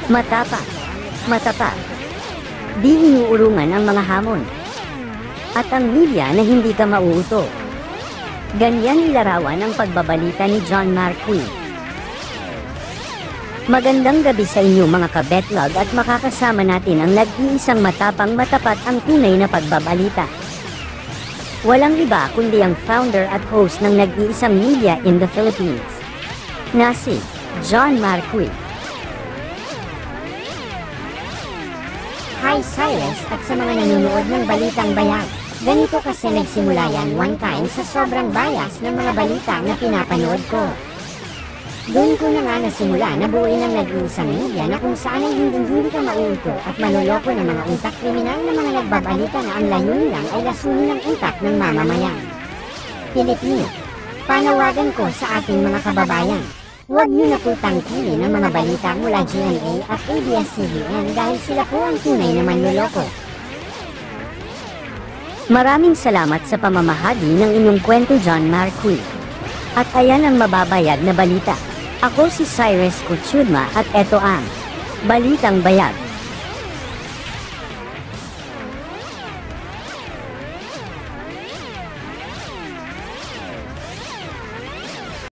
Matapang, matapat, di inuurungan ang mga hamon. At ang media na hindi ka mauuto. Ganyan nilarawan ang pagbabalita ni John Marquis. Magandang gabi sa inyo mga kabetlog at makakasama natin ang nag-iisang matapang matapat ang tunay na pagbabalita. Walang iba kundi ang founder at host ng nag-iisang media in the Philippines, na si John Marquis. Hi Cyrus at sa mga nanonood ng Balitang Bayag. Ganito kasi nagsimula yan one time sa sobrang bias ng mga balita na pinapanood ko. Doon ko na nga nasimula na buuin ang nag-iisang media na kung saan ay hindi ka mauuto at manloloko ng mga utak kriminal na mga nagbabalita na ang layunin lang ay lasunin ang utak ng mamamayan Pilipino. Panawagan ko sa ating mga kababayan, huwag niyo na po tangkilin ang mga balita mula GMA at ABS-CBN dahil sila po ang tunay na manloloko. Maraming salamat sa pamamahagi ng inyong kwento John Marquis. At ayan ang mababayag na balita. Ako si Cyrus Couturma at eto ang Balitang Bayag.